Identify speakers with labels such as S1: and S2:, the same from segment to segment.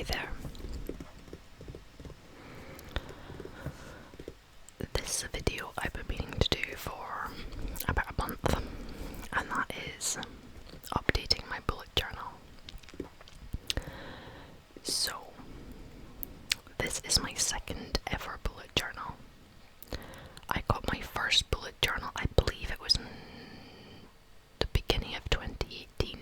S1: Hi there. This is a video I've been meaning to do for about a month, and that is updating my bullet journal. So, this is my second ever bullet journal. I got my first bullet journal, I believe it was in the beginning of 2018,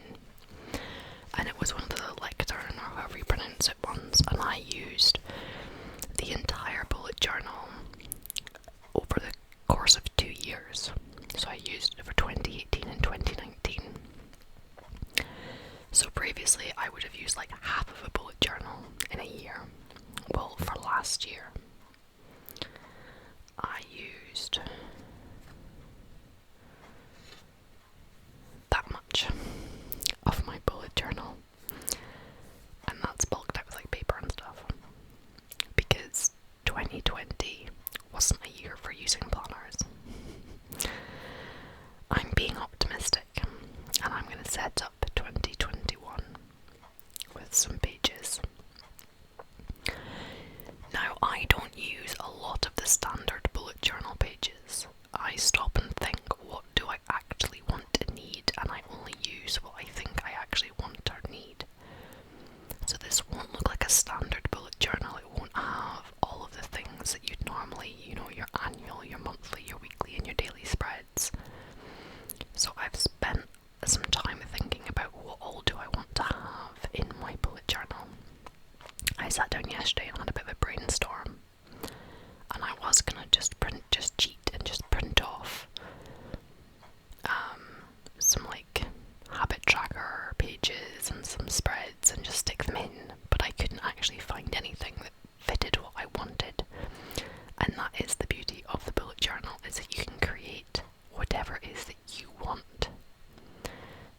S1: and it was one of the lectern, or however you pronounce it, ones, and I used the entire bullet journal over the course of 2 years. So I used it for 2018 and 2019. So previously I would have used like half of a bullet journal in a year. Well, for last year I used that much of my bullet journal, and that's bulked out with like paper and stuff, because 2020 wasn't a year for using planners. I'm being optimistic, and I'm going to set up 2021 with some pages. Now, I don't use a lot of the standard bullet journal pages. I stop and think, what do I actually want and need, and I only use what I think I actually want or need. So this won't look like a standard bullet journal. It won't have all of the things that you'd normally, your annual, your monthly, your weekly, and your daily spreads. So I've spent some time thinking about what all do I want to have in my bullet journal. I sat down yesterday and had a bit of a brainstorm, and I was gonna just cheat and just print off some like habit tracker pages and some spreads and just stick them in, but I couldn't actually find anything that fitted what I wanted. And that is the beauty of the bullet journal, is that you can create whatever it is that you want.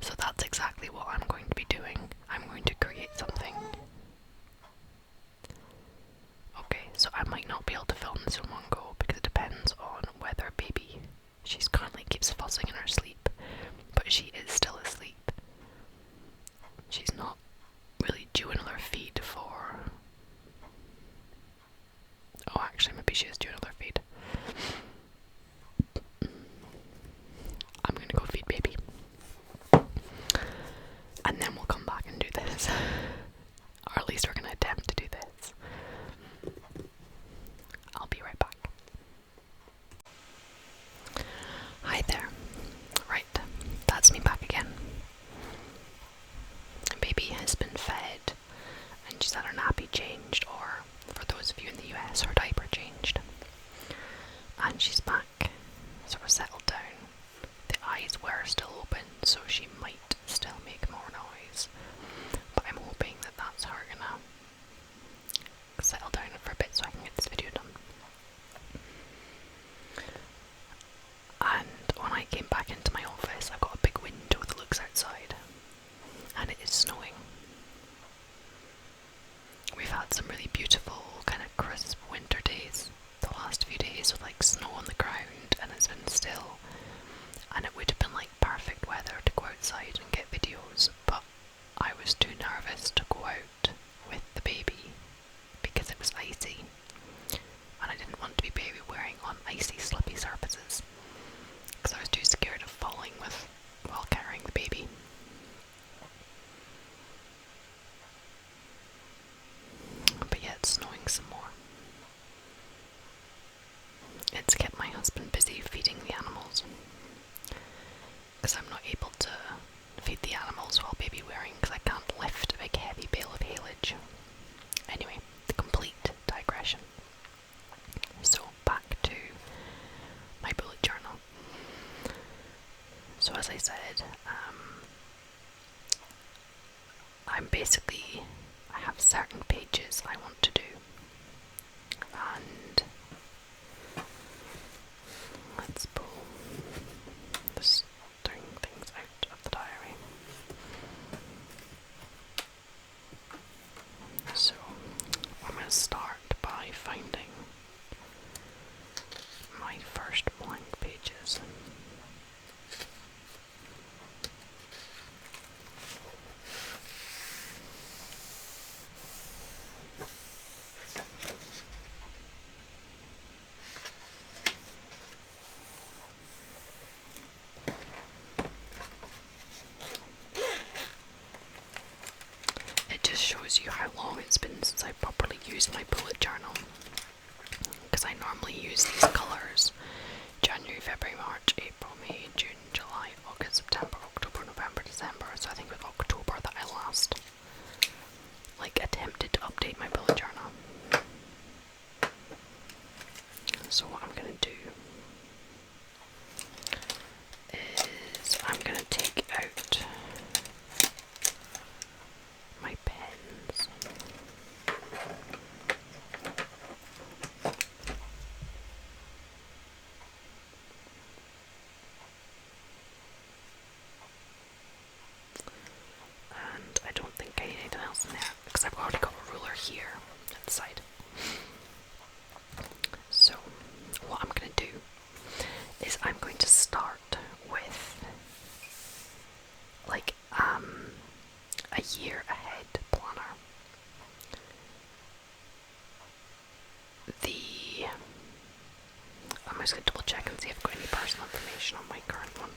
S1: So that's exactly what I'm going to be doing. I'm going to create something. Okay, so I might not be able to film this in one go because it depends on whether baby, she's currently keeps fussing in her sleep, but she is still asleep. She's not really due another feed for... Oh, actually, maybe she is due another feed. I'm gonna go feed baby, and then we'll come back and do this. Or at least we're gonna attempt to do this. I'll be right back. Hi there. Right, that's me back again. Baby has been fed, and she's had her nappy changed, or for those of you in the US, her diaper changed. And she's back, sort of settled down. The eyes were still open, so she might still make more noise, but I'm hoping that that's her gonna settle down for a bit so I can get this video done. And when I came back into my office, I've got a big window that looks outside, and it is snowing. We've had some really beautiful, kind of crisp winter days the last few days with like snow on the ground, and it's been still, and it would have been like perfect weather to go outside and get videos, but I was too nervous to go out with the baby because it was icy, and I didn't want to be baby wearing on icy slippy surfaces because I was too scared of falling while carrying the baby. But yeah, it's snowing some more. It's kept my husband busy feeding the animals, because I'm not able to feed the animals while baby wearing because I can't lift a big heavy bale of haylage. Anyway, the complete digression. So back to my bullet journal. So as I said, I have certain pages I want to do, and let's pull the string things out of the diary. So I'm going to start by finding my first blank pages. shows you how long it's been since I properly used my bullet journal. Because I normally use these colours: January, February, March, April, May, June, July, August, September, October, November, December. So I think it was October that I last attempted to update my bullet journal. So what I'm gonna do is I'm gonna take out my pens. And I don't think I need anything else in there because I've already got a ruler here at the side. So what I'm going to do is I'm going to start with a year ahead planner. I'm just going to double check and see if I've got any personal information on my current one.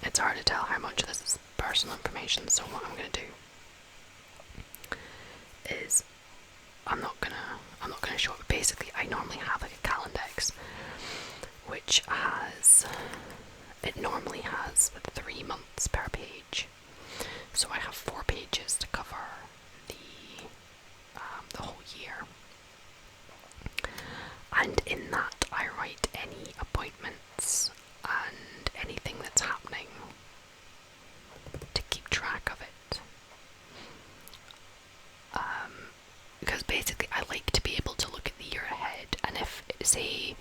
S1: It's hard to tell how much of this is personal information, so what I'm going to do is I'm not gonna show it, but basically I normally have like a Calendex which normally has 3 months per page. So I have 4 pages to cover the whole year. And in that I write any appointments and anything that's happening to keep track of it. Because basically I like to be able to look at the year ahead, and if, say,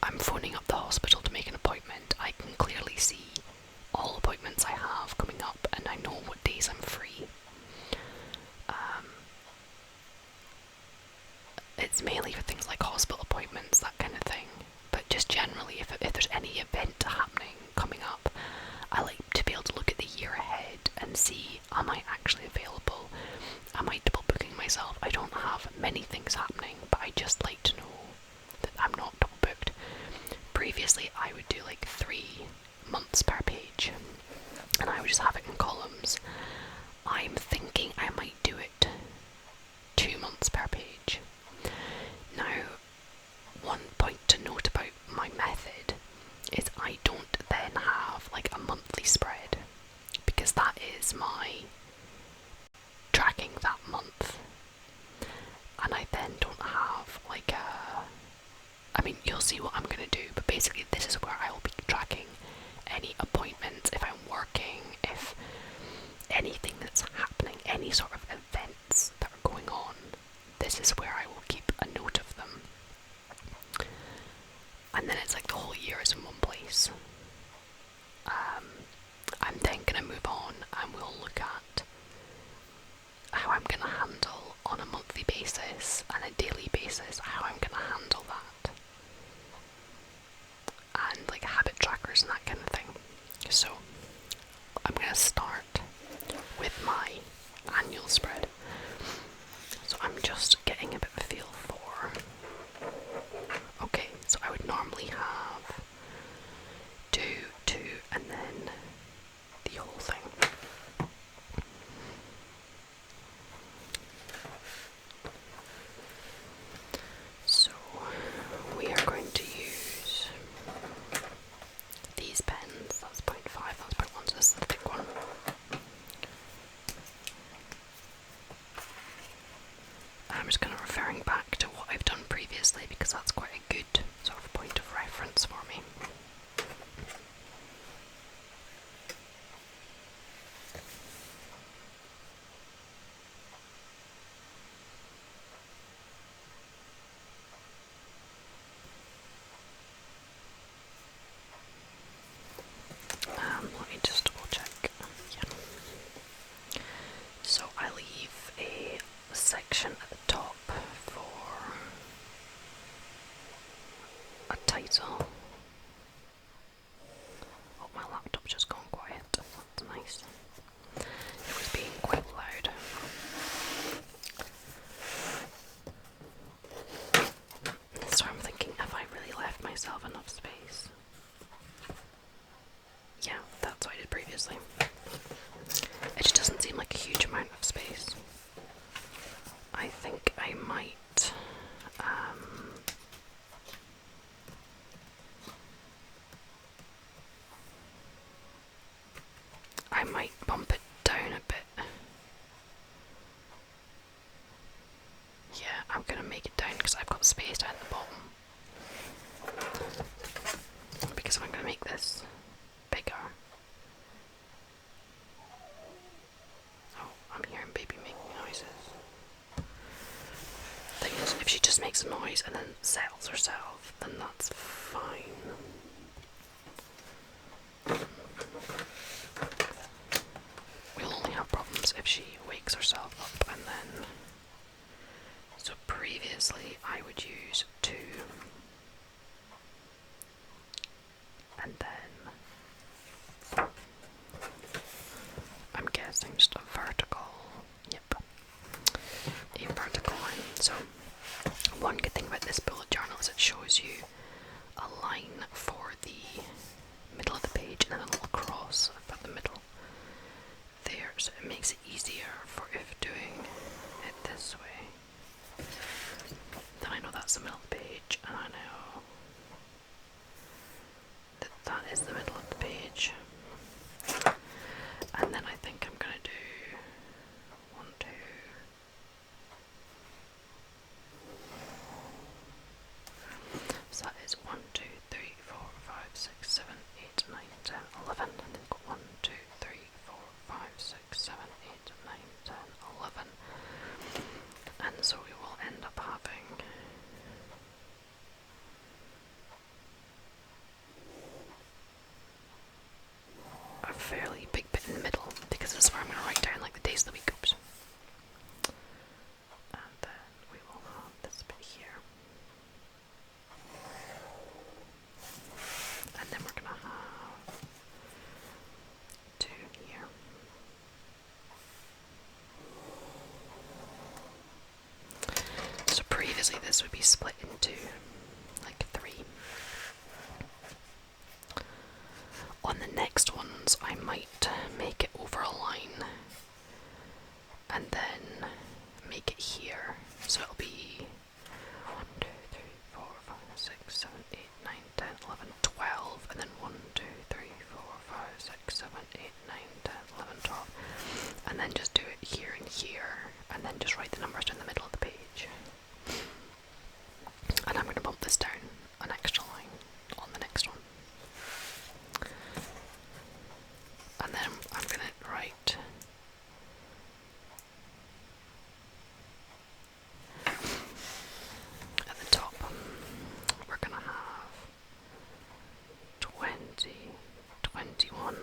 S1: I'm phoning up the hospital to make an appointment, I can clearly see all appointments I have coming up and I know what days I'm free. It's mainly for things like hospital appointments, that kind of thing, but just generally if there's any event happening coming up, I like to be able to look at the year ahead and see, am I actually available? Am I double booking myself? I don't have many things happening, but I just like to know that I'm not double booked. Previously I would do like 3 months per page and I would just have it in columns. I'm thinking I might do it 2 months per page. Now, one point to note about my method is I don't then have like a monthly spread, because that is my tracking that month, and I then don't have like I mean, you'll see what I'm going to do, but basically this is where I will be tracking any appointments, if I'm working, if anything that's happening, any sort of events that are going on. This is where I will keep a note of them. And then it's like the whole year is in one place. I'm then going to move on and we'll look at how I'm going to handle on a monthly basis and a daily basis, how I'm going to handle that. And like habit trackers and that kind of thing. So I'm going to start with my annual spread. So I'm just getting a bit of a feel for, okay, so I would normally have 2, and then the whole thing. So we are going to use these pens. That's 0.5, that's 0.1, so this is the thick one. I'm just kind of referring back to what I've done previously because that's quite a good sort of point of reference for me. Let me just double check. Yeah. So I leave a section at the top for a title, I'm gonna make it down because I've got space down at the bottom. Because I'm gonna make this bigger. Oh, I'm hearing baby making noises. Thing is, if she just makes a noise and then settles herself, then that's fine. We'll only have problems if she wakes herself up and then... So previously I would use 2 and then I'm guessing just a vertical, yep, a vertical line. So one good thing about this bullet journal is it shows you a line for the middle of the page and then a little cross about the middle there, so it makes it easier for if doing it this way. Then I know that's the middle of the page, and I know that that is the middle of the page. And then I think I'm gonna do 1, 2. So that is 1, 2, 3, 4, 5, 6, 7, 8, 9, 10, 11. And then got 1, 2, 3, 4, 5, 6, 7, 8, 9, 10, 11. And so we will end up having a fairly big bit in the middle, because this is where I'm going to write down like the days of the week. Oops. And then we will have this bit here. And then we're going to have 2 here. So previously this would be split into like 3. On the next ones I might make it over a line and then make it here, so it'll be 1, 2, 3, 4, 5, 6, 7, 8, 9, 10, 11, 12, and then 1, 2, 3, 4, 5, 6, 7, 8, 9, 10, 11, 12, and then just do it here and here, and then just write the numbers in the middle of the page. And I'm going to bump this down an extra line on the next one. And then I'm going to write at the top, we're going to have 20, 21,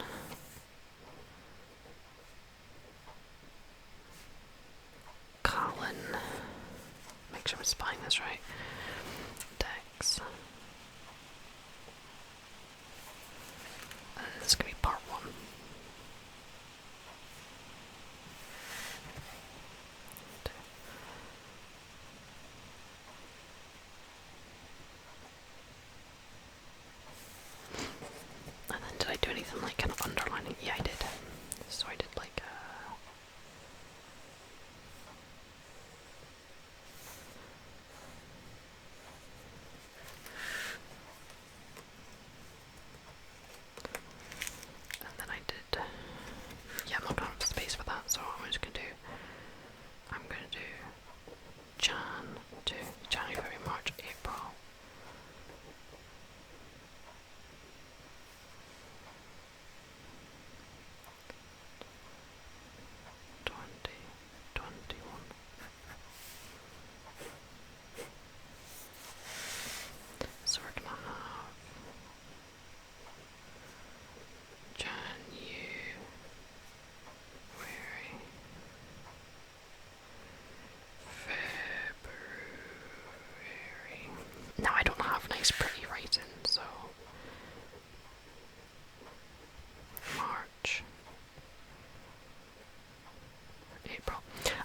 S1: Colin, make sure I'm spelling this right, Dex, and this is going to be part 1. And then did I do anything like kind of underlining? Yeah, I did. So I did like and then I did, yeah, I'm not going to have space for that, so I'm just going to do, I'm going to do Jan to January, February, March, April. So we're gonna have January, February. Now I don't have nice pretty writing, so March, April,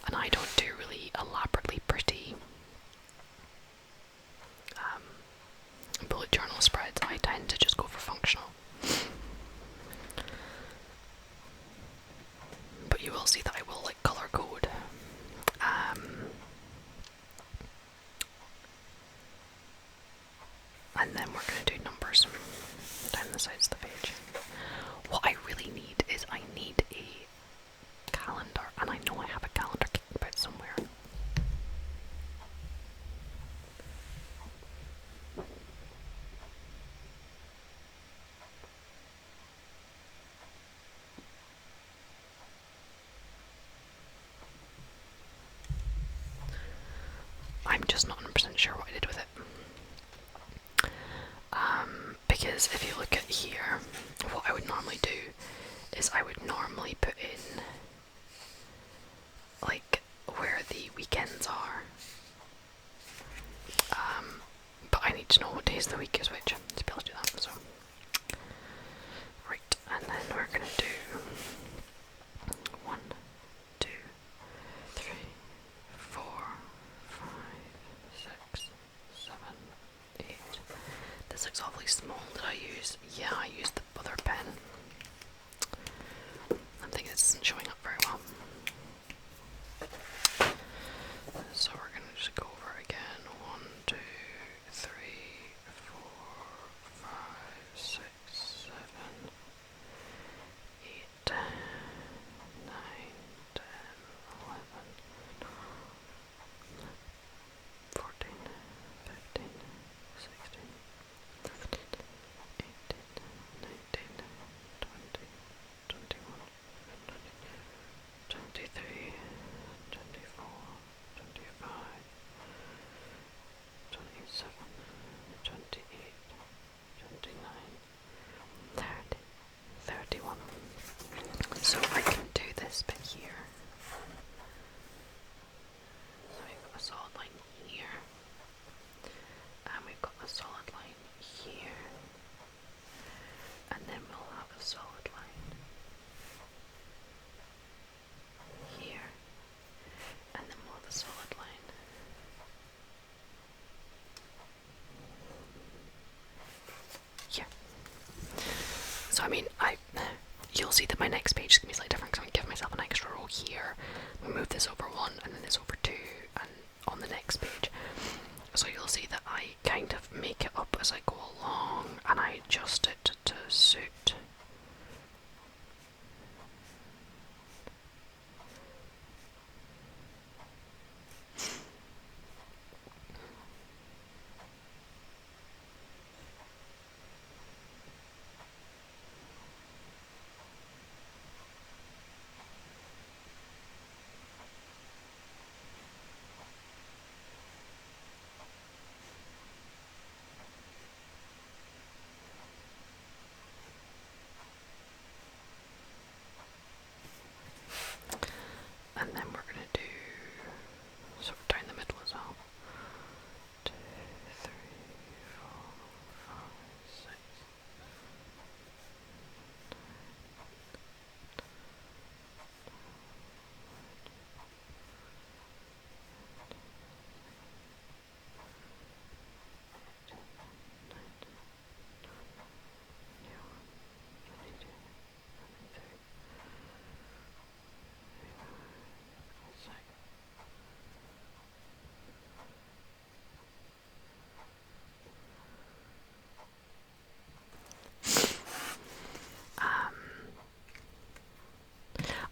S1: and I don't do really elaborately pretty bullet journal spreads. I tend to just go for functional. But you will see that I will like color code. And then we're going to do numbers down the sides of the page. What I really need is I need a calendar, and I know I have a calendar kicking about somewhere. I'm just not 100% sure what I did with it. Because if you look at here, what I would normally do is I would normally put in like where the weekends are. But I need to know what days of the week is which to be able to do that. So right, and then we're gonna do 1, 2, 3, 4, 5, 6, 7, 8. This looks awfully small. Did I use? Yeah, I used the other pen. I'm thinking this isn't showing up very well. So we're gonna just go over it again. 1, 2, 3, 4, 5, 6, 7, 8, 9, 10, 11, 14, 15, 16, 17, 18, 19, 20, 21, 23, 24, 25, 27, 28, 29, 30, 31. So I can do this bit here. So we've got a solid line here, and we've got a solid line here, and then we'll have a solid line here, and then we'll have a solid line here. So I mean, you'll see that my next page is going to be slightly different because I'm going to give myself an extra row here. I'm going to move this over 1 and then this over 2 and on the next page. So you'll see that I kind of make it up as I go along and I adjust it to suit. And then we're going to do sort of down the middle as well. 2, 3, 4, 5, 6.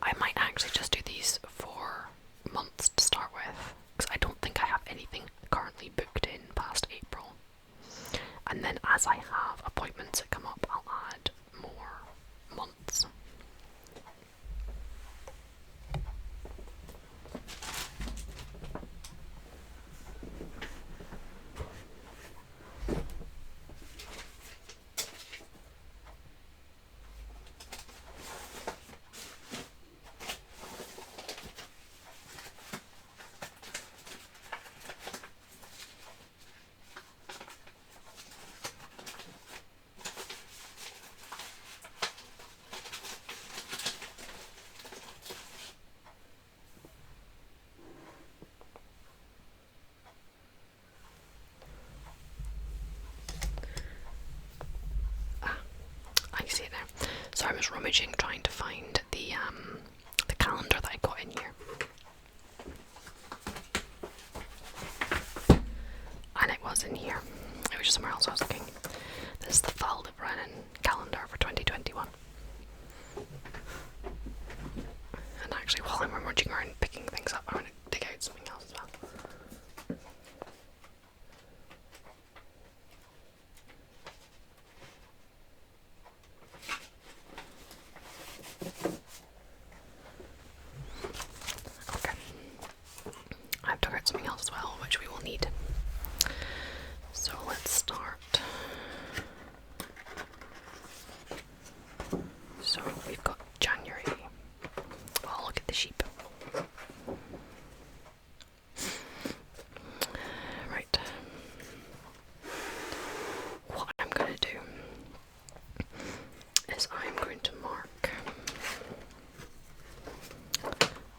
S1: I might actually just do these for months to start with, because I don't think I have anything currently booked in past April. And then as I have appointments that come up, I'll add more months. So I was rummaging trying to find the calendar that I got in here. And it was in here. It was just somewhere else I was looking. This is the Fall of Brennan calendar for 2021. And actually while I'm rummaging around picking things up, I'm going to dig out something else as well. Okay. I've dug out something else as well, which we will need. So let's start. So we've got January. Oh, look at the sheep. Right. What I'm going to do is I'm going to mark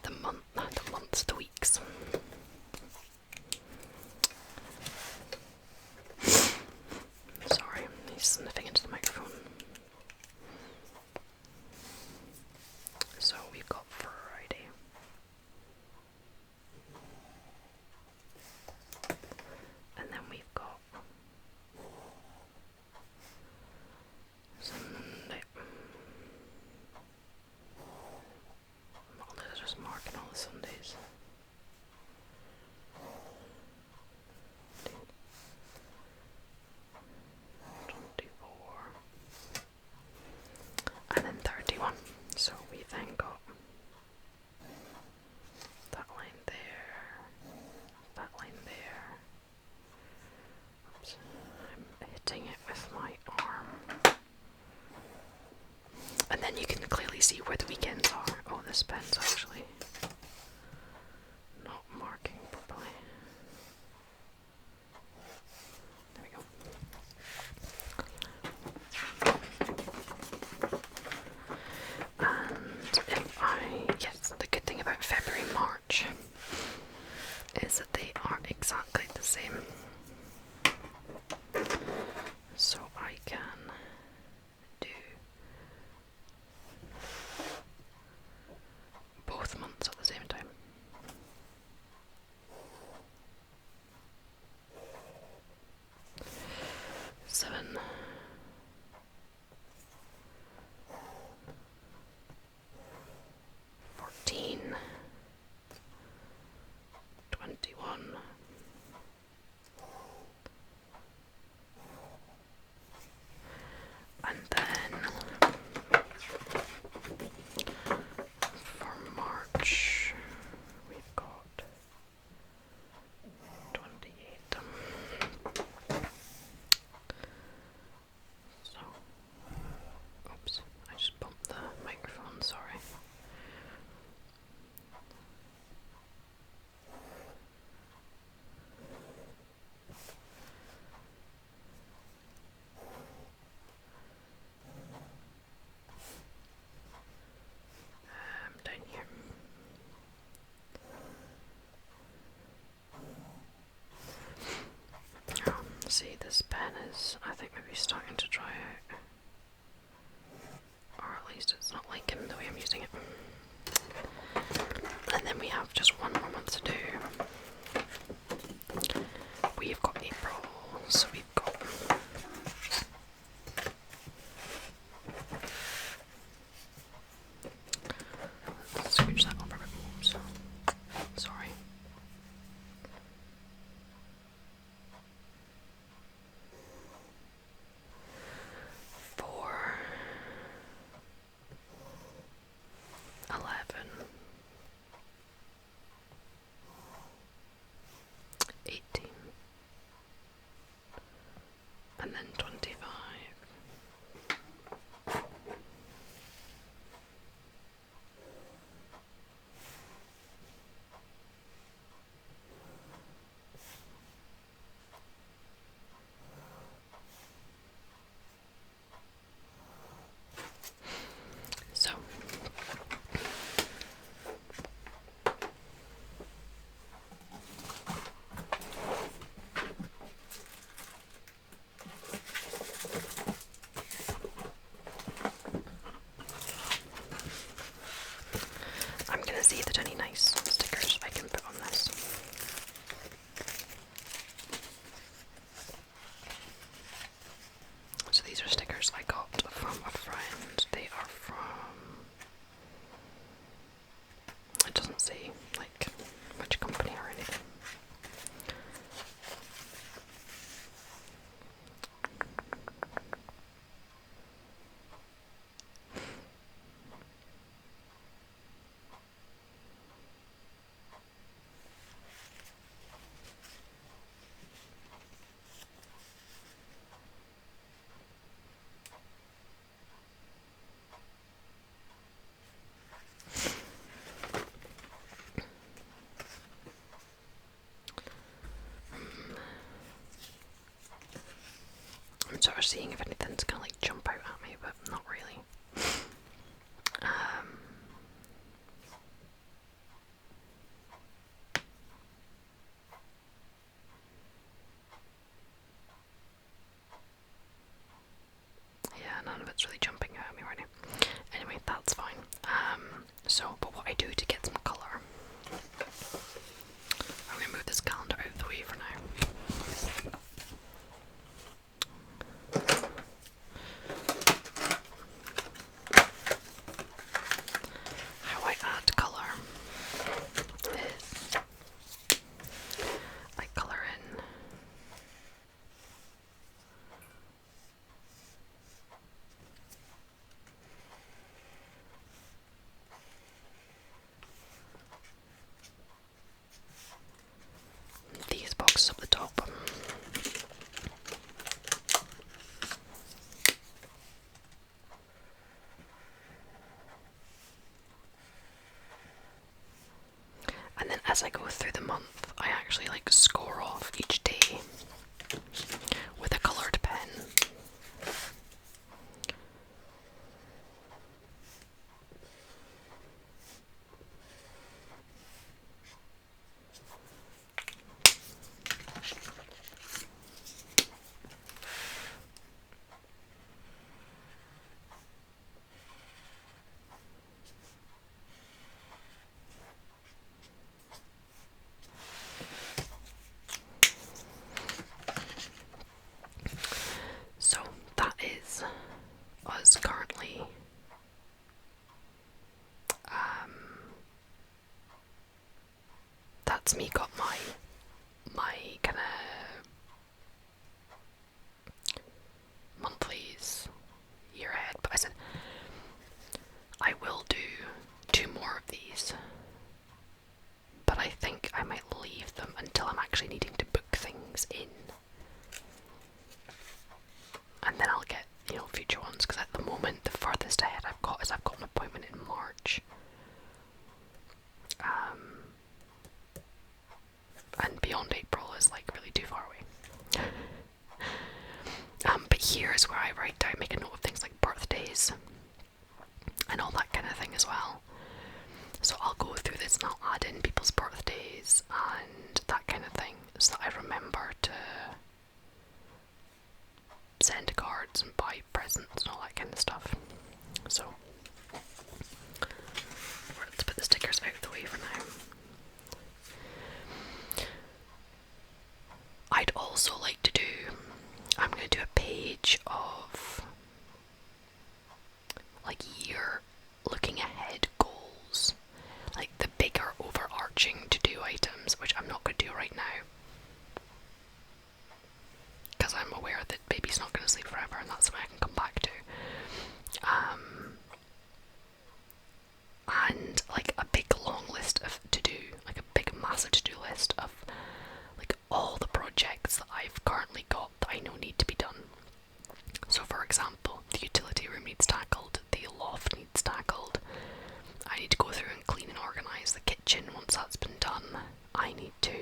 S1: the months, the weeks. Sorry, he's sniffing into the microphone. So we've got Friday. And then we've got Sunday. Well, they're just marking all the Sundays. And then 31. So we then got that line there, that line there. Oops, I'm hitting it with my arm. And then you can clearly see where the weekends are. Oh, this pen's actually not marking properly. There we go. And yes, the good thing about February and March is that they are exactly the same. So I can do both months at the same time. Seven. 14, 21, and then for March we've got 28. So, oops, I just bumped the microphone, sorry. Down here. See, this pen is, I think, maybe starting to dry out. Or at least it's not liking the way I'm using it. And then we have just one more month to do. We've got April, so we've got let's scooch that over a bit more, so sorry. seeing if anything's gonna like jump out at me, but not really. Yeah, none of it's really jumping out at me right now. Anyway, that's fine. But what I do to get some colour, I'm gonna move this calendar out of the way for now. How I add colour is I colour in these boxes up the top. And then as I go through the month, I actually like score off each day with a coloured pen. So that is us currently. That's me got my kind of monthlies year ahead, but I said I will do 2 more of these, but I think I might leave them until I'm actually needing to book things in, and then I'll get, you know, future ones, because at the moment the furthest ahead I've got is I've got an appointment in March, and beyond April is like really too far away. But here is where I write down, make a note of things like birthdays and all that kind of thing as well. So I'll go through this and I'll add in people's birthdays and that kind of thing, so that I remember to send cards and buy presents and all that kind of stuff. So let's put the stickers out of the way for now. I'd also like to do, I'm going to do a page of like year looking ahead goals, like the bigger overarching to-do items, which I'm not going to do right now, because I'm aware that baby's not going to sleep forever and that's something I can come back to. And like a big long list of to-do, like a big massive to-do list of like all the projects that I've currently got that I know need to be done. So for example, the utility room needs tackled, the loft needs tackled, I need to go through and clean and organise the kitchen once that's been done. I need to,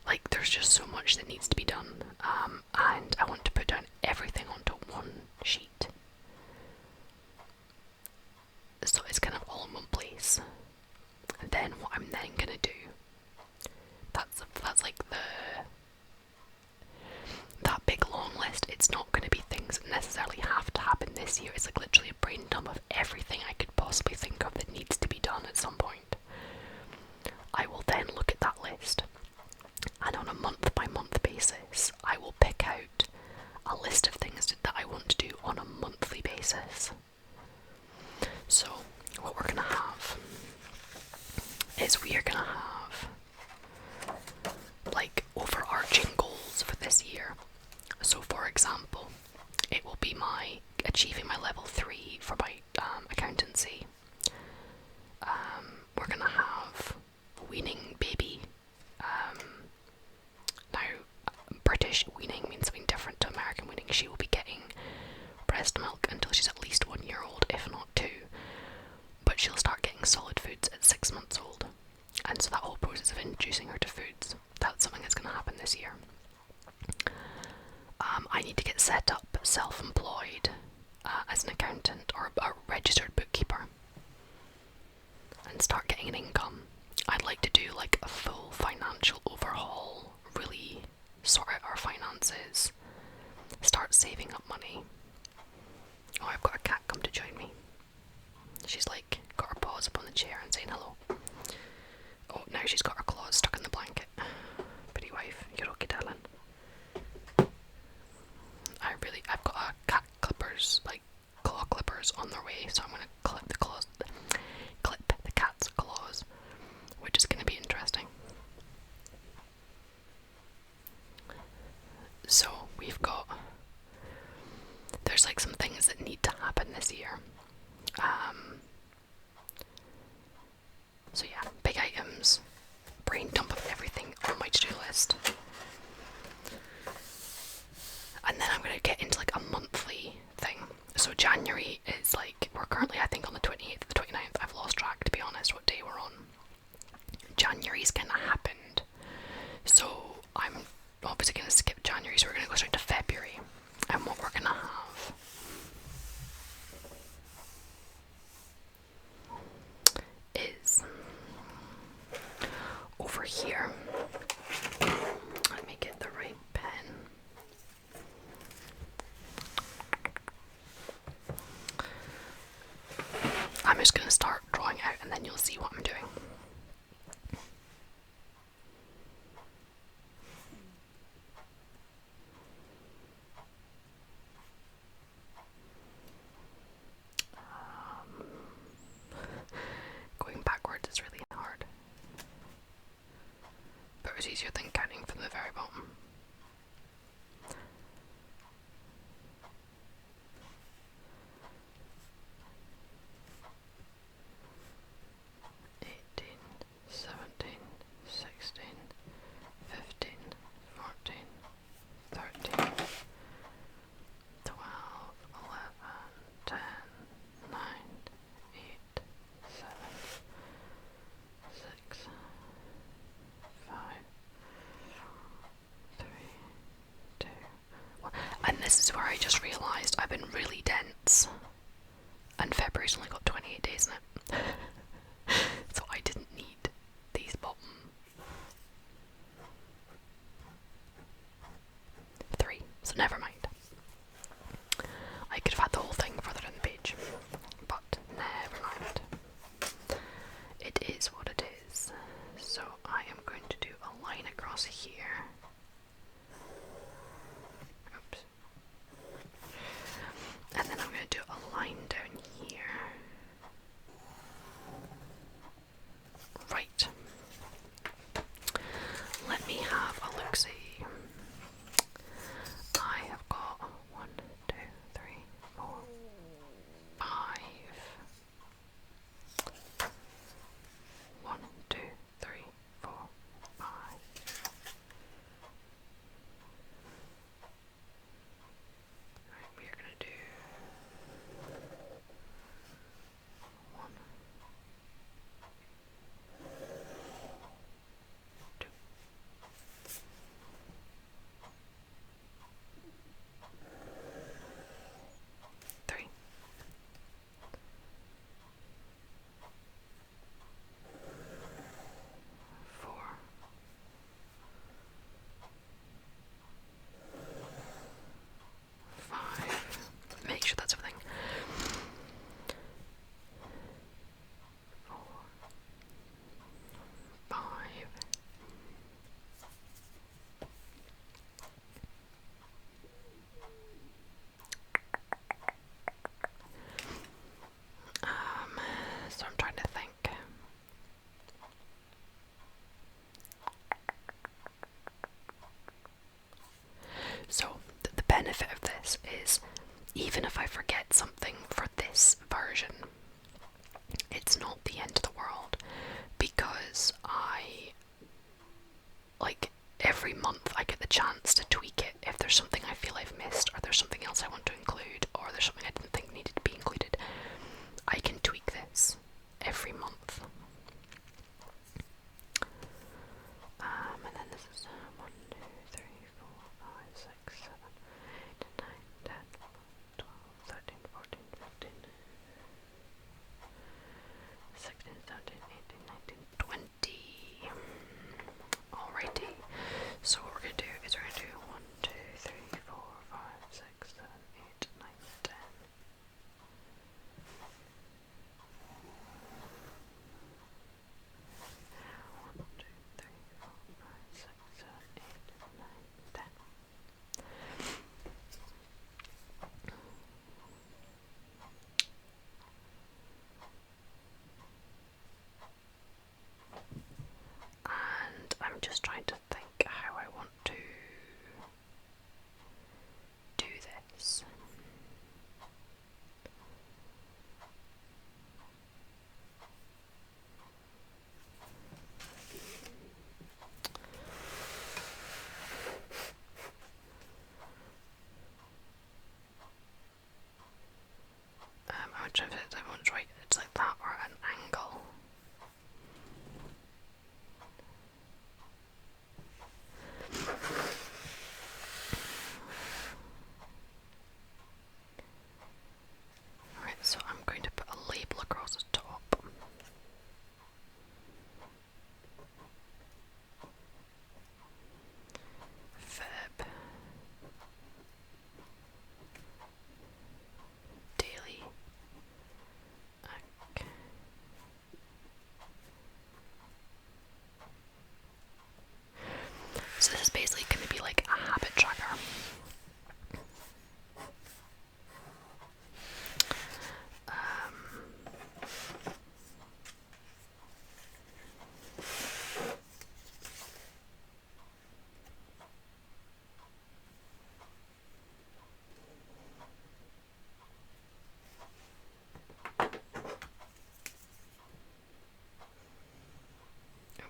S1: like there's just so much that needs to be done, and I want to put down everything onto one sheet. So it's kind of all in one place. And then what I'm then gonna do, that's like that big long list. It's not going to be things that necessarily have to happen this year. It's like literally a brain dump of everything I could possibly think of that needs to be done at some point. I will then look at that list, and on a month by month basis I will pick out a list of things that I want to do on a monthly basis. So what we're going to have is we are going to have like overarching goals for this year. So for example, it will be my achieving my level 3 for my accountancy. We're going to have weaning baby. Now, British weaning means something different to American weaning. She will be getting breast milk until she's at least 1 year old, if not 2. But she'll start getting solid foods at 6 months old. And so that whole process of introducing her to foods, that's something that's going to happen this year. I need to get set up self-employed as an accountant or a registered bookkeeper and start getting an income. I'd like to do like a full financial overhaul, really sort out our finances, start saving up money. Oh, I've got a cat come to join me. She's like got her paws up on the chair and saying hello. Oh, now she's got her claws stuck in the blanket. Pretty wife, you're okay, darling. I've got a cat clippers, like claw clippers on their way, so I'm gonna clip the cat's claws, which is gonna be interesting. So there's like some things that need to happen this year. So yeah, big items, brain dump of everything on my to-do list. And then I'm going to get into like a monthly thing. So January is like, we're currently I think on the 28th or the 29th, I've lost track to be honest what day we're on. January's kind of happened. So I'm obviously going to skip January, so we're going to go straight to February. And what we're going to have is over here. Let me get the right pen. I'm just going to start drawing out and then you'll see what I'm doing. Going backwards is really hard. But it was easier than counting from the very bottom. And this is where I just realised I've been really dense. And February's only got 28 days in it. So I didn't need these bottom 3. So never mind. I could have had the whole thing further down the page. But never mind. It is what it is. So I am going to do a line across here. Oops. And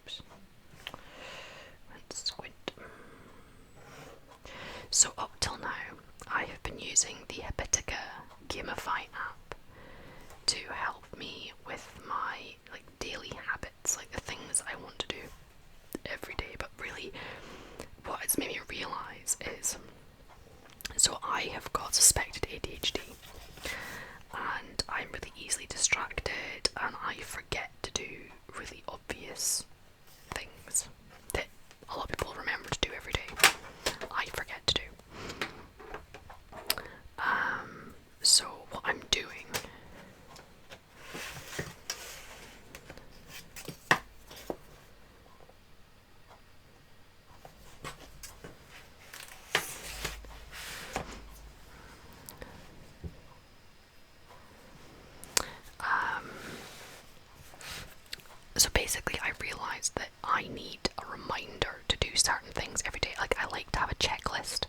S1: Oops. Let's squint. So up till now, I have been using the Habitica Gamify app to help me with my daily habits, the things I want to do every day. But really, what it's made me realise is, so I have got suspected ADHD, and I'm really easily distracted, and I forget to do really obvious things that a lot of people remember to do every day. I forget to do. So what I'm doing so basically I realised that I need a reminder to do certain things every day. I like to have a checklist.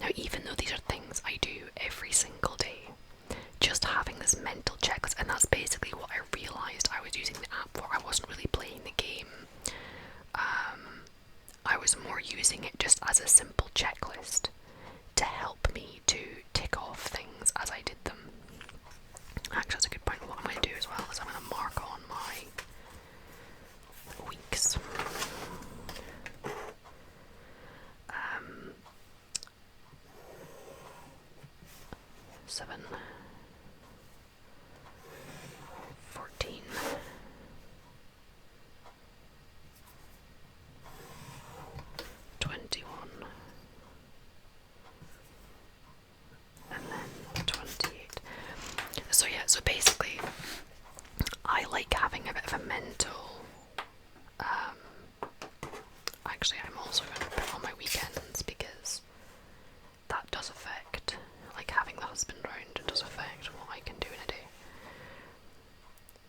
S1: Now, even though these are things I do every single day, just having this mental checklist, and that's basically what I realised I was using the app for. I wasn't really playing the game. I was more using it just as a simple checklist to help me to tick off things as I did them. Actually, that's a good point. What I'm going to do as well is I'm going to mark on my weeks. 7, 14, 21, and then 28. So yeah, so basically I like having a bit of a mental, actually I'm also going to put on my weekends, because that does affect, having the husband round, it does affect what I can do in a day.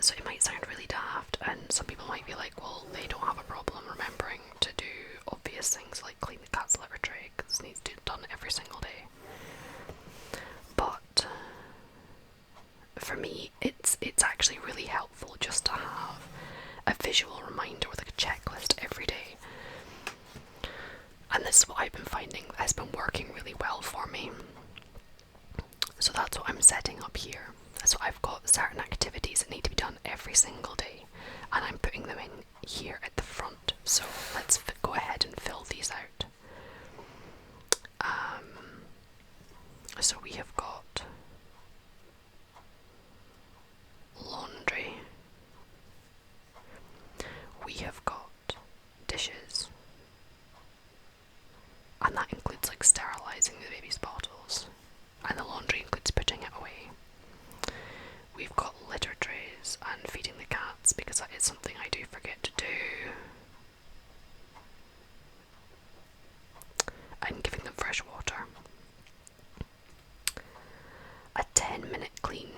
S1: So it might sound really daft, and some people might be like, well, they don't have a problem remembering to do obvious things like clean the cat's litter tray, because it needs to be done every single day. But for me, it's actually really helpful just to have a visual reminder with a checklist every day. And this is what I've been finding has been working really well for me. So that's what I'm setting up here. So I've got certain activities that need to be done every single day, and I'm putting them in here at the front. So let's go ahead and fill these out. So we have got laundry, we have got dishes, and that includes sterilising the baby's bottles, and the laundry includes putting it away. We've got litter trays and feeding the cats, because that is something I do forget to do, and giving them fresh water. A 10-minute clean.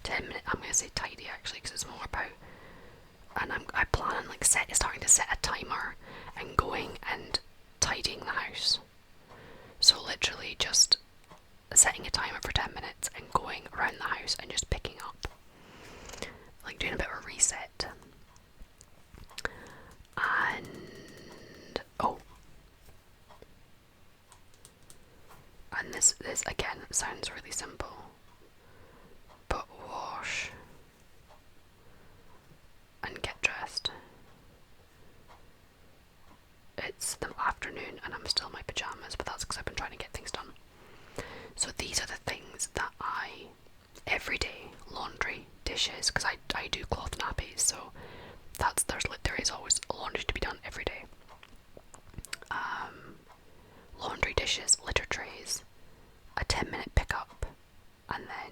S1: 10-minute, I'm going to say tidy actually, because it's more about, and I plan on starting to set a timer and going and tidying the house. So literally just setting a timer for 10 minutes and going around the house and just picking up, doing a bit of a reset. And and this again sounds really simple, but wash and get dressed. It's the afternoon and I'm still in my pyjamas, but that's because I've been trying to get things done. So these are the things that I, every day, laundry, dishes, because I do cloth nappies, so there is always laundry to be done every day. Laundry, dishes, litter trays, a 10-minute pickup, and then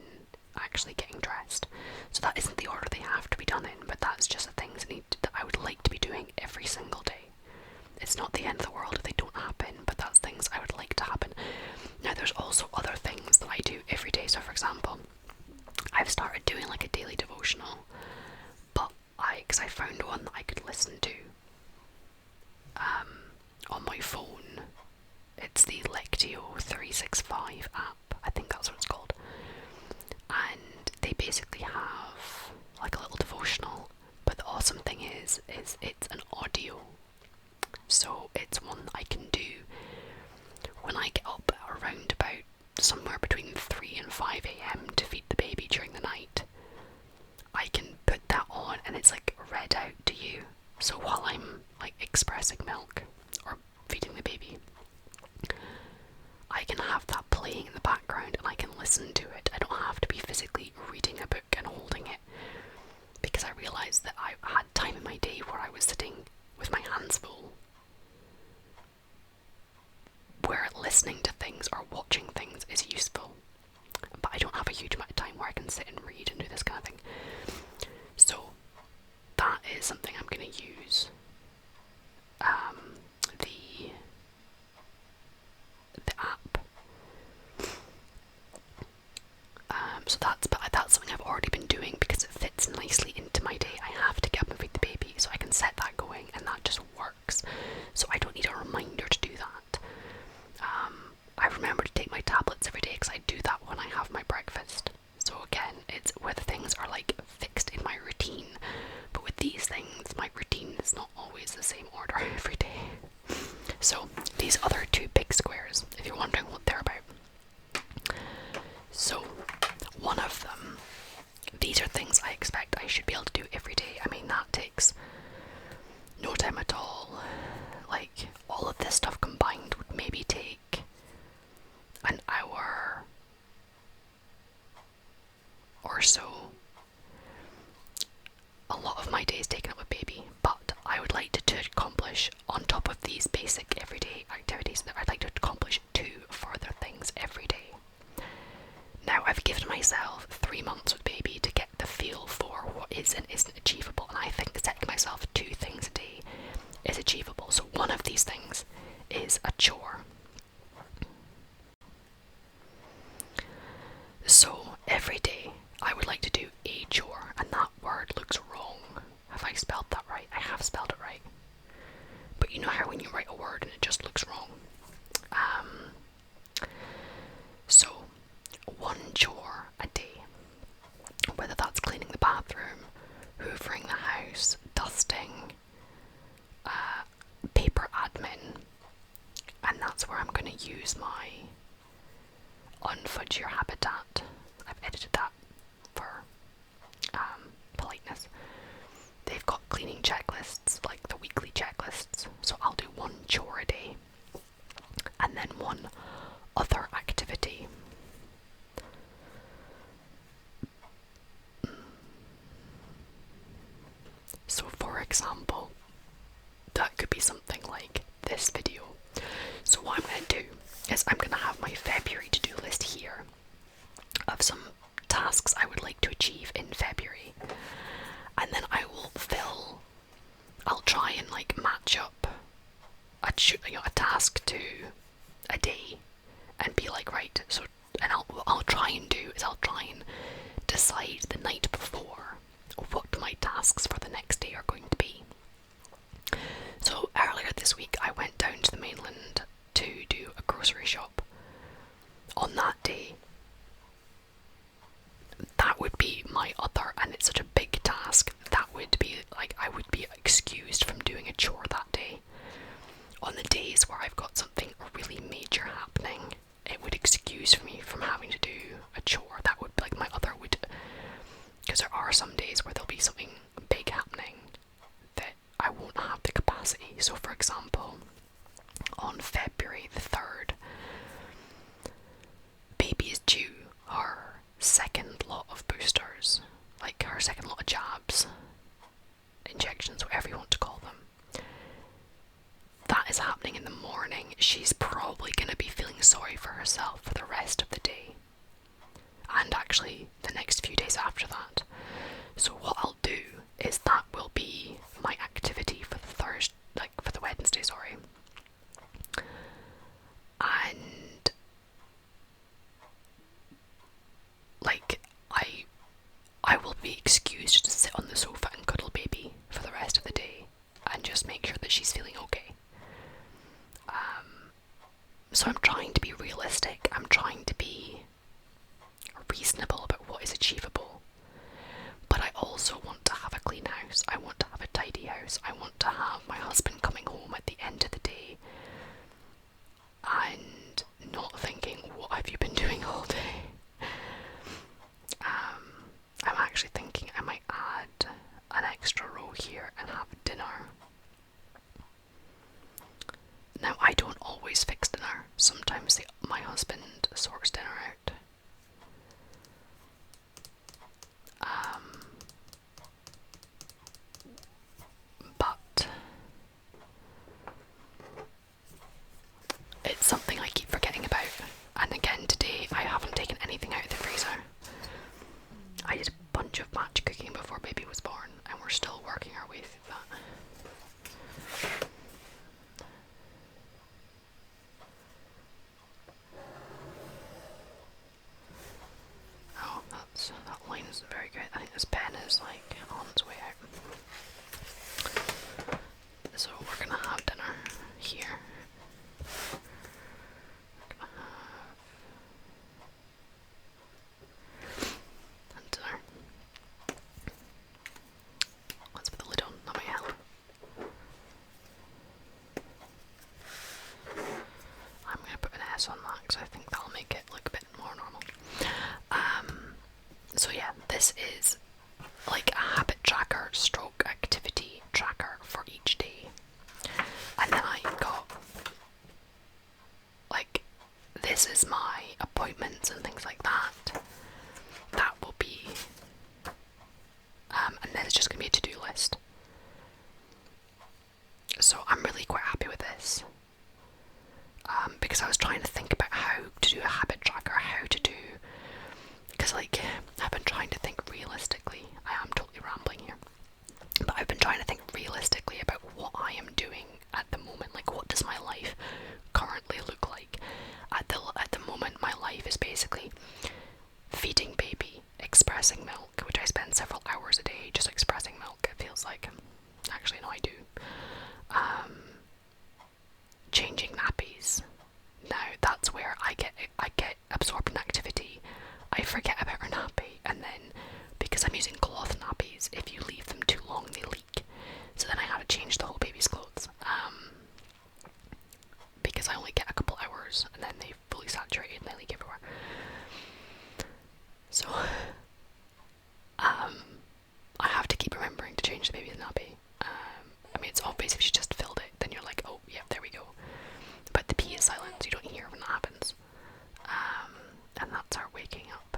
S1: actually getting dressed. So that isn't the order they have to be done in, but that's just the things that I would like to be doing every single day. It's not the end of the world if they don't happen, but that's things I would like to happen. Now there's also other things that I do every day. So for example, I've started doing a daily devotional, but because I found one that I could listen to on my phone. It's the Lectio 365 app, I think that's what it's called, and they basically have a little devotional, but is it's an audio. So it's one that I can do when I get up around about somewhere between 3 and 5 a.m. to feed the baby during the night. I can put that on and it's like read out to you. So while I'm like expressing milk or feeding the baby, I can have that playing in the background and I can listen to it. I don't have to be physically reading a book and holding it, because I realised that I had time in my day where I was sitting with my hands full, where listening to things or watching things is useful. But I don't have a huge amount of time where I can sit and read and do this kind of thing. So that is something I'm going to use. The app. So that's something I've already been doing because it fits nicely into my day. I have to get up and feed the baby, so I can set that going, and that just works. So I don't need a reminder to do that. I remember to take my tablets every day because I do that when I have my breakfast. So again, it's where the things are like fixed in my routine. But with these things, my routine is not always the same order every day. So these other two big squares, if you're wondering what they're about. So one of them, these are things I expect I should be able to do every day. I mean, that takes no time at all. Like, all of this stuff combined would maybe take an hour or so. A lot of my day is taken up with baby, but I would like to accomplish, on top of these basic everyday activities, that I'd like to accomplish 2 further things every day. Now, I've given myself 3 months with baby to get the feel for what is and isn't achievable, and I think setting myself 2 things a day is achievable. So one of these things is a chore. So every day I would like to do a chore, and that word looks wrong. Have I spelled that right? I have spelled it right. But you know how when you write a word and it just looks wrong? So one chore a day, whether that's cleaning the bathroom, hoovering the house, dusting, paper admin, and that's where I'm going to use my Unfudge Your Habitat. I've edited that for politeness. They've got cleaning checklists, like the weekly checklists, so I'll do one chore a day, and then one other activity. So for example, that could be something like this video. So what I'm going to do is I'm going to have my February to-do list here of some tasks I would like to achieve in February, and then I'll try and like match up a task to a day and be like, right, so, and what I'll try and decide the night before what my tasks for the next day are going to be. So earlier this week I went down to the mainland to do a grocery shop. On that day, that would be my other, and it's such a big task, that would be like, I would be excused from doing a chore that day. On the days where I've got something really major happening, it would excuse me from having to do a chore. That would be like my other would, because there are some days where there'll be something big happening that I won't have the capacity. So for example, on February the 3rd, baby is due her second lot of boosters, like her second lot of jabs, injections, whatever you want to call them. That is happening in the morning. She's probably going to be feeling sorry for herself for the rest of the day, and actually the next few days after that. So what I'll do is that will be my activity for the Wednesday, sorry. And like I will be excused to sit on the sofa and cuddle baby for the rest of the day and just make sure that she's feeling okay. So I'm trying to be realistic. I'm trying to be reasonable about what is achievable. But I also want to have a clean house. I want here and have dinner. Now, I don't always fix dinner. Sometimes my husband sorts dinner out. But it's something I keep forgetting about. And again, today I haven't taken anything out of the freezer. I did a bunch of batch cooking before baby was born, and we're still working our way through that. Oh, that line is very good. I think this pen is like on its way out. So we're gonna have dinner here. We're gonna have dinner. Let's put the lid on, that might help. I'm gonna put an S on that because I think that'll make it look a bit more normal. So yeah, this is like a habit tracker stroke activity tracker for each day. And then I got like, this is my appointments and things like that. That will be and then it's just gonna be a to-do list. So I'm really quite happy with this. Because I was trying to think about how to do a habit tracker, how to do, because like I've been trying to think realistically. I am totally rambling here, but I've been trying to think realistically about what I am doing at the moment. Like, what does my life currently look like? At the moment, my life is basically feeding baby, expressing milk, which I spend several hours a day just expressing milk. It feels like, actually no, I do. Changing nappies. Now that's where I get absorbed in activity. I forget about her nappy, and then because I'm using cloth nappies, if you leave them too long they leak. So then I had to change the whole baby's clothes. Because I only get a couple hours and then they fully saturate and they leak everywhere. So I have to keep remembering to change the baby's nappy. I mean, it's obvious if she just filled it, then you're like, oh, yeah, there we go. But the P is silent, so you don't hear when that happens. And that's her waking up.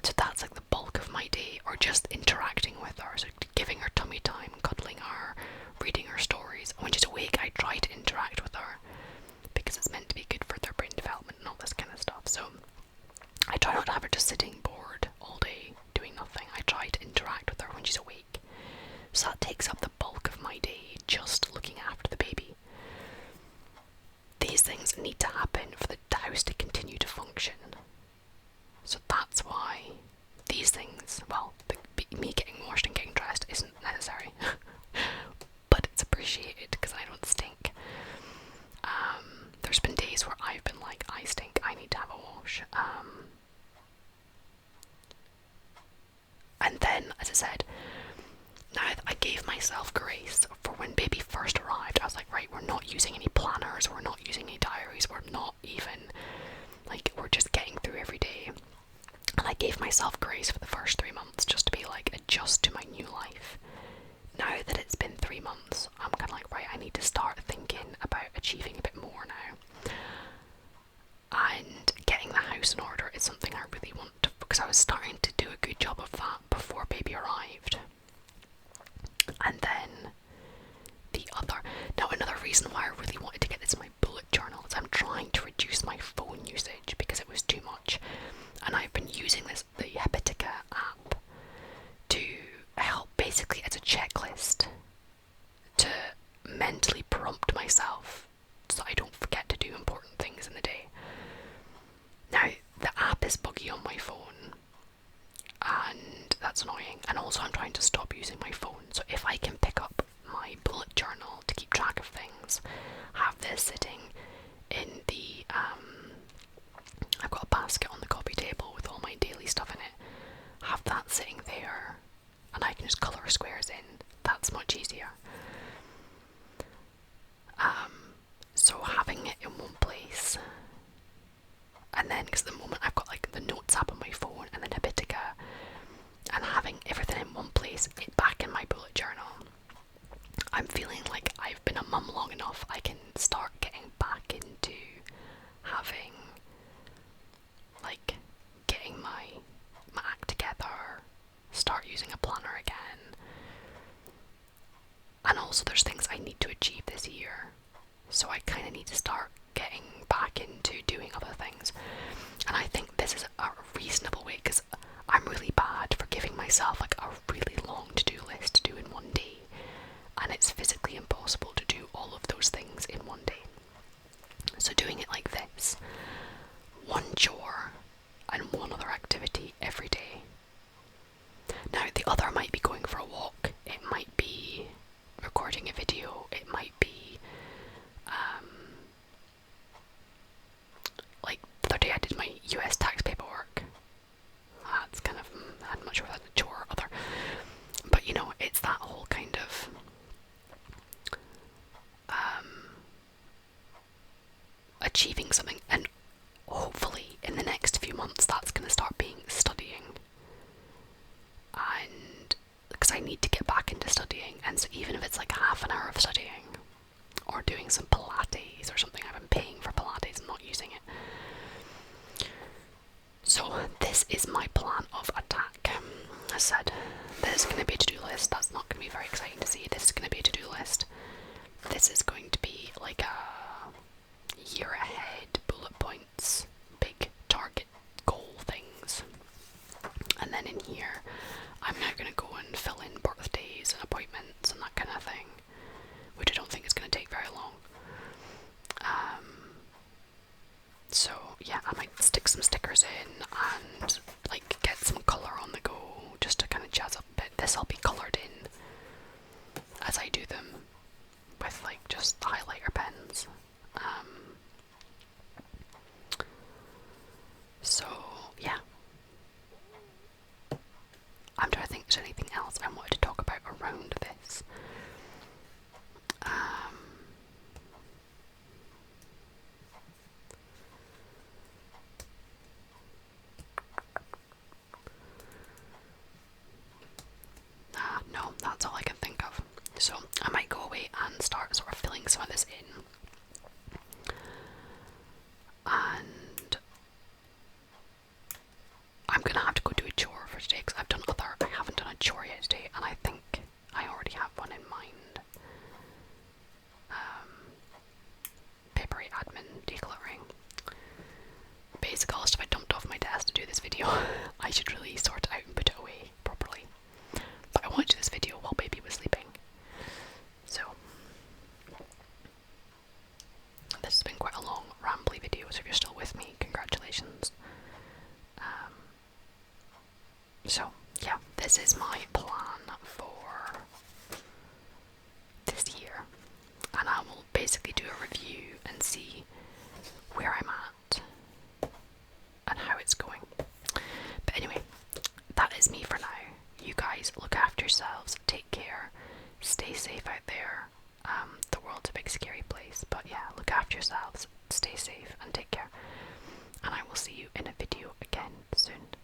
S1: So that's like the bulk of my day, or just interacting with her, so giving her tummy time, cuddling her, reading her stories. When she's awake, I try to interact with her, because it's meant to be good for their brain development and all this kind of stuff. So I try not to have her just sitting bored all day doing nothing. I try to interact with her when she's awake. So that takes up the bulk of my day, just looking after the baby. These things need to happen for the house to continue to function. So that's why these things, well, me getting washed and getting dressed isn't necessary. But it's appreciated because I don't stink. There's been days where I've been like, I stink, I need to have a wash. And then, as I said, now I gave myself grace for when baby first arrived. I was like, right, we're not using any planners, we're not using any diaries, we're not even, like, we're just getting through every day. And I gave myself grace for the first 3 months just to be like, adjust to my new life. Now that it's been 3 months, I'm kind of like, right, I need to start thinking about achieving a bit more now. And getting the house in order is something I really want to, because I was starting to do a good job of that before baby arrived. And then another reason why I really wanted to get this in my bullet journal is I'm trying to reduce my phone usage because it was too much. And I've been using the Heya app to help, basically as a checklist, to mentally prompt myself so that I don't forget to do important things in the day. Now, the app is buggy on my phone, and that's annoying. And also I'm trying to stop using my phone, so if I can pick up my bullet journal to keep track of things, have this sitting in the I've got a basket on the coffee table with all my daily stuff in it, have that sitting there, and I can just colour squares in. That's much easier. So having it in one place, and then because at the moment I've got like the notes app on my phone and then Heya, using a planner again. And also there's things I need to achieve this year. So I kind of need to start getting back into doing other things. And I think this is a reasonable way, because I'm really bad for giving myself like a really long to-do list to do in one day. And it's physically impossible to do all of those things in one day. So doing it like this, one chore and one other activity every day. Now the other might be going for a walk, it might be recording a video, it might be like the other day I did my US tax paperwork. That's kind of not much of a chore or other, but you know, it's that whole kind of achieving something. And hopefully in the next few months that's going to start being studying, and because I need to get back into studying. And so even if it's like half an hour of studying or doing some Pilates or something, I've been paying for Pilates, I'm not using it. So this is my plan of attack. As I said, this is going to be a to-do list. That's not going to be very exciting to see. This is going to be a to-do list. This is going to be like a year ahead, bullet points, big target goal things. And then in here, I'm now going to go and fill in birthdays and appointments and that kind of thing, which I don't think is going to take very long. So yeah, I might stick some stickers in and like get some colour on the go just to kind of jazz up a bit. This will be coloured in as I do them with like just highlighter pens. So yeah, I'm trying to think if there's anything else I wanted to talk about around this. No, that's all I can think of. So I might go away and start sort of filling some of this in. And I'm gonna have to go do a chore for today, because I haven't done a chore yet today, and I think I already have one in mind. Papery admin decluttering. Basically all the stuff I dumped off my desk to do this video. I should really sort it out and put it away properly. But I wanted to do this video while baby was sleeping. So this has been quite a long, rambly video, so if you're still with me, congratulations. So yeah, this is my plan for this year, and I will basically do a review and see where I'm at and how it's going. But anyway, that is me for now. You guys look after yourselves, take care, stay safe out there. The world's a big scary place, but yeah, look after yourselves, stay safe and take care, and I will see you in a video again soon.